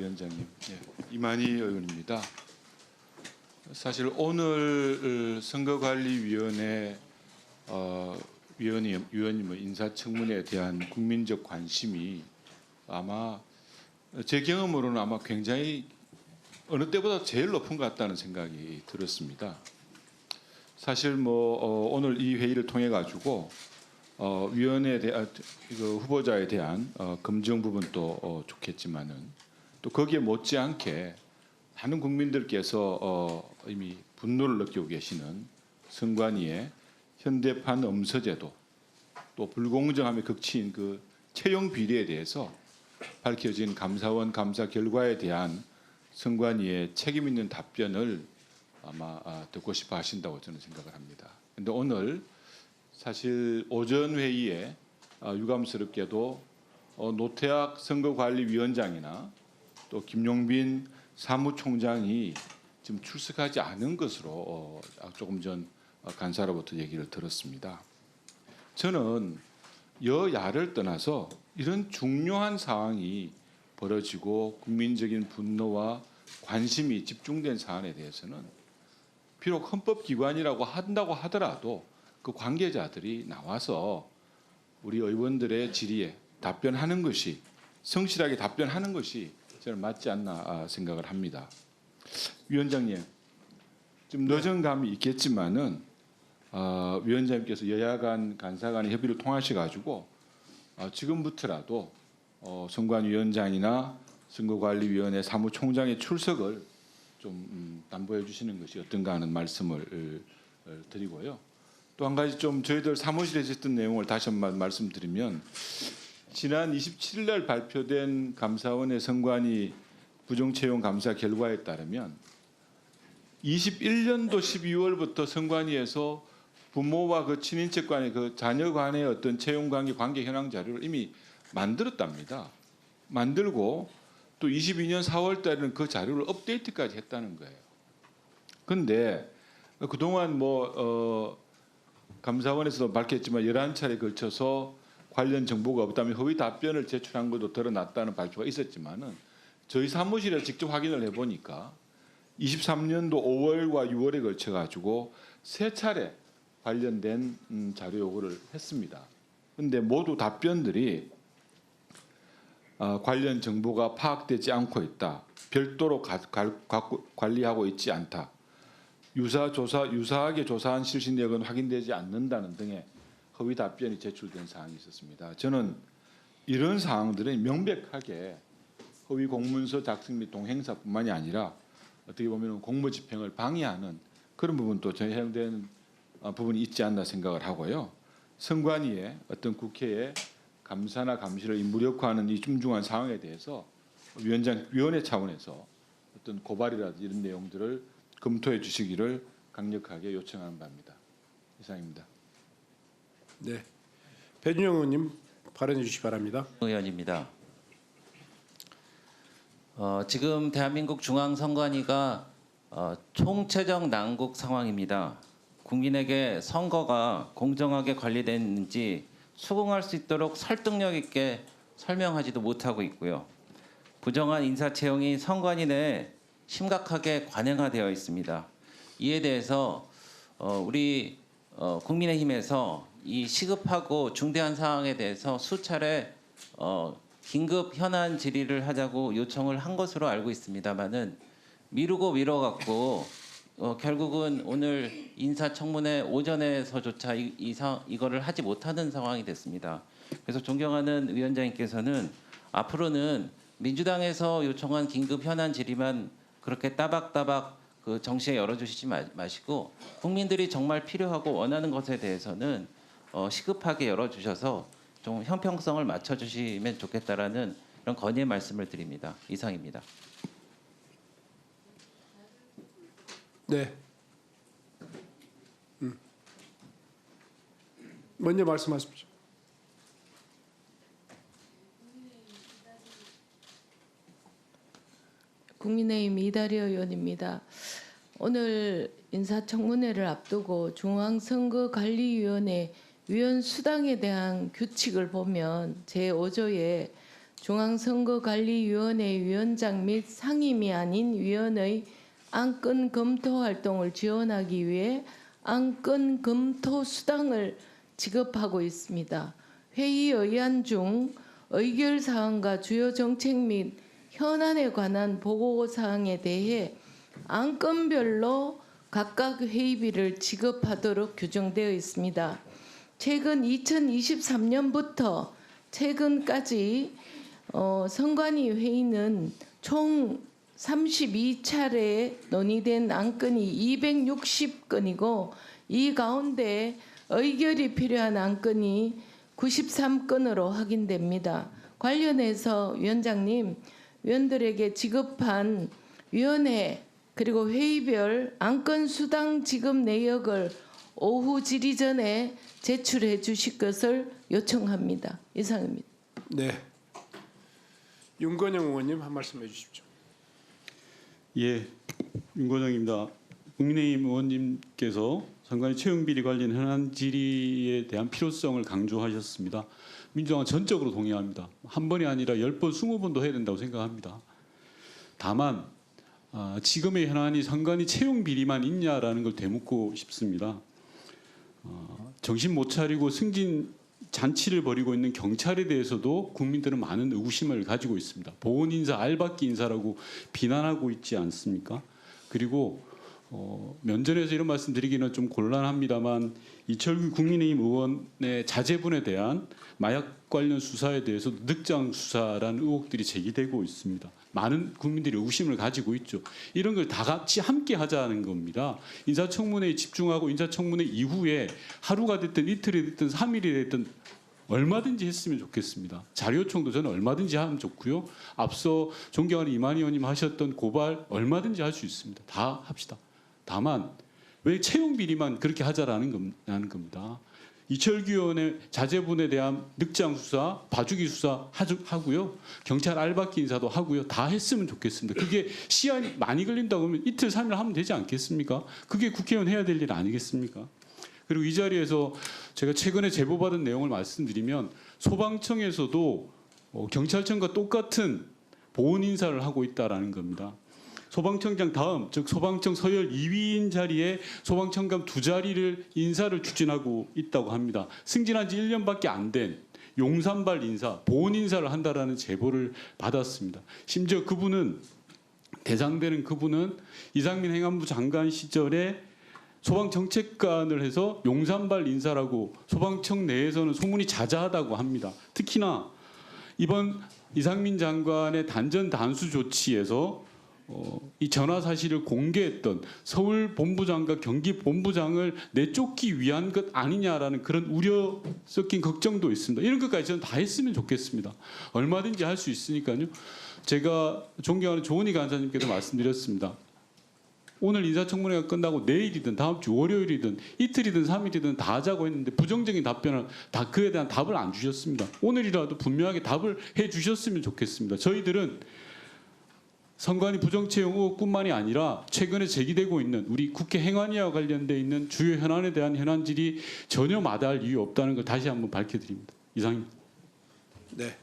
위원장님, 이만희 의원입니다. 사실 오늘 선거관리위원회 위원님 인사청문회에 대한 국민적 관심이 아마 제 경험으로는 아마 굉장히 어느 때보다 제일 높은 것 같다는 생각이 들었습니다. 사실 오늘 이 회의를 통해 가지고 위원회에 대한 후보자에 대한 검증 부분도 좋겠지만은 또 거기에 못지않게 많은 국민들께서 이미 분노를 느끼고 계시는 선관위의 현대판 엄서제도 또 불공정함의 극치인 그 채용 비리에 대해서 밝혀진 감사원 감사 결과에 대한 선관위의 책임 있는 답변을 아마 듣고 싶어 하신다고 저는 생각을 합니다. 그런데 오늘 사실 오전 회의에 유감스럽게도 노태학 선거관리위원장이나 또 김용빈 사무총장이 지금 출석하지 않은 것으로 조금 전 간사로부터 얘기를 들었습니다. 저는 여야를 떠나서 이런 중요한 상황이 벌어지고 국민적인 분노와 관심이 집중된 사안에 대해서는 비록 헌법기관이라고 한다고 하더라도 그 관계자들이 나와서 우리 의원들의 질의에 답변하는 것이 성실하게 답변하는 것이 저는 맞지 않나 생각을 합니다. 위원장님, 좀 늦은 감이 있겠지만은 위원장님께서 여야 간 간사 간의 협의를 통하셔 가지고 지금부터라도 선관위원장이나 선거관리위원회 사무총장의 출석을 좀 담보해 주시는 것이 어떤가 하는 말씀을 드리고요. 또 한 가지 좀 저희들 사무실에서 했던 내용을 다시 한번 말씀드리면 지난 27일 날 발표된 감사원의 선관위 부정채용 감사 결과에 따르면 21년도 12월부터 선관위에서 부모와 그 친인척 간의 그 자녀 간의 어떤 채용 관계 현황 자료를 이미 만들었답니다. 만들고 또 22년 4월 달에는 그 자료를 업데이트까지 했다는 거예요. 그런데 그동안 감사원에서도 밝혔지만 11차례에 걸쳐서 관련 정보가 없다면 허위 답변을 제출한 것도 드러났다는 발표가 있었지만은 저희 사무실에 직접 확인을 해보니까 23년도 5월과 6월에 걸쳐 가지고 3차례 관련된 자료 요구를 했습니다. 그런데 모두 답변들이 관련 정보가 파악되지 않고 있다. 별도로 관리하고 있지 않다. 유사하게 조사한 실시 내역은 확인되지 않는다는 등의 허위 답변이 제출된 사항이 있었습니다. 저는 이런 사항들은 명백하게 허위 공문서 작성 및 동행사뿐만이 아니라 어떻게 보면 공무집행을 방해하는 그런 부분도 해당되는 부분이 있지 않나 생각을 하고요. 선관위의 어떤 국회의 감사나 감시를 무력화하는 이 중중한 상황에 대해서 위원회 차원에서 어떤 고발이라든지 이런 내용들을 검토해 주시기를 강력하게 요청하는 바입니다. 이상입니다. 네, 배준영 의원님 발언해 주시기 바랍니다. 의원입니다. 지금 대한민국 중앙선관위가 총체적 난국 상황입니다. 국민에게 선거가 공정하게 관리됐는지 수긍할 수 있도록 설득력 있게 설명하지도 못하고 있고요. 부정한 인사채용이 선관위 내에 심각하게 관행화되어 있습니다. 이에 대해서 우리 국민의힘에서 이 시급하고 중대한 사항에 대해서 수차례 긴급 현안 질의를 하자고 요청을 한 것으로 알고 있습니다만은 미루고 미뤄갖고 결국은 오늘 인사청문회 오전에서조차 이거를 하지 못하는 상황이 됐습니다. 그래서 존경하는 위원장님께서는 앞으로는 민주당에서 요청한 긴급 현안 질의만 그렇게 따박따박 그 정시에 열어주시지 마시고 국민들이 정말 필요하고 원하는 것에 대해서는 시급하게 열어주셔서 좀 형평성을 맞춰주시면 좋겠다라는 이런 건의의 말씀을 드립니다. 이상입니다. 네. 먼저 말씀하십시오. 국민의힘 이다리 의원입니다. 오늘 인사청문회를 앞두고 중앙선거관리위원회 위원 수당에 대한 규칙을 보면 제5조에 중앙선거관리위원회 위원장 및 상임이 아닌 위원의 안건 검토 활동을 지원하기 위해 안건 검토 수당을 지급하고 있습니다. 회의 의안 중 의결 사항과 주요 정책 및 현안에 관한 보고 사항에 대해 안건별로 각각 회의비를 지급하도록 규정되어 있습니다. 최근 2023년부터 최근까지 선관위 회의는 총 32차례 논의된 안건이 260건이고 이 가운데 의결이 필요한 안건이 93건으로 확인됩니다. 관련해서 위원장님, 위원들에게 지급한 위원회 그리고 회의별 안건 수당 지급 내역을 오후 질의 전에 제출해 주실 것을 요청합니다. 이상입니다. 네. 윤건영 의원님 한 말씀 해주십시오. 예, 윤건영입니다. 국민의힘 의원님께서 선관위 채용 비리 관련 현안 질의에 대한 필요성을 강조하셨습니다. 민주당은 전적으로 동의합니다. 한 번이 아니라 10번, 20번도 해야 된다고 생각합니다. 다만 지금의 현안이 선관위 채용 비리만 있냐라는 걸 되묻고 싶습니다. 정신 못 차리고 승진 잔치를 벌이고 있는 경찰에 대해서도 국민들은 많은 의구심을 가지고 있습니다. 보훈 인사, 알박기 인사라고 비난하고 있지 않습니까? 그리고 면전에서 이런 말씀드리기는 좀 곤란합니다만 이철규 국민의힘 의원의 자제분에 대한 마약 관련 수사에 대해서 늑장 수사라는 의혹들이 제기되고 있습니다. 많은 국민들이 의구심을 가지고 있죠. 이런 걸 다 같이 함께 하자는 겁니다. 인사청문회에 집중하고 인사청문회 이후에 하루가 됐든 이틀이 됐든 3일이 됐든 얼마든지 했으면 좋겠습니다. 자료 요청도 저는 얼마든지 하면 좋고요. 앞서 존경하는 이만희 의원님 하셨던 고발 얼마든지 할 수 있습니다. 다 합시다. 다만 왜 채용 비리만 그렇게 하자라는 겁니다. 이철규 의원의 자제분에 대한 늑장 수사, 봐주기 수사 하고요. 경찰 알박기 인사도 하고요. 다 했으면 좋겠습니다. 그게 시간이 많이 걸린다고 하면 이틀, 3일 하면 되지 않겠습니까? 그게 국회의원 해야 될 일 아니겠습니까? 그리고 이 자리에서 제가 최근에 제보받은 내용을 말씀드리면 소방청에서도 경찰청과 똑같은 보훈 인사를 하고 있다라는 겁니다. 소방청장 다음, 즉 소방청 서열 2위인 자리에 소방청감 2자리를 인사를 추진하고 있다고 합니다. 승진한 지 1년밖에 안 된 용산발 인사, 보훈 인사를 한다라는 제보를 받았습니다. 심지어 그분은 대상되는 그분은 이상민 행안부 장관 시절에 소방정책관을 해서 용산발 인사라고 소방청 내에서는 소문이 자자하다고 합니다. 특히나 이번 이상민 장관의 단전 단수 조치에서 이 전화 사실을 공개했던 서울 본부장과 경기 본부장을 내쫓기 위한 것 아니냐라는 그런 우려 섞인 걱정도 있습니다. 이런 것까지 저는 다 했으면 좋겠습니다. 얼마든지 할 수 있으니까요. 제가 존경하는 조은희 간사님께도 말씀드렸습니다. 오늘 인사청문회가 끝나고 내일이든 다음 주 월요일이든 이틀이든 3일이든 다 하자고 했는데 부정적인 답변을 다 그에 대한 답을 안 주셨습니다. 오늘이라도 분명하게 답을 해 주셨으면 좋겠습니다. 저희들은 선관위 부정채용 의혹뿐만이 아니라 최근에 제기되고 있는 우리 국회 행안위와 관련돼 있는 주요 현안에 대한 현안질이 전혀 마다할 이유 없다는 걸 다시 한번 밝혀드립니다. 이상입니다. 네.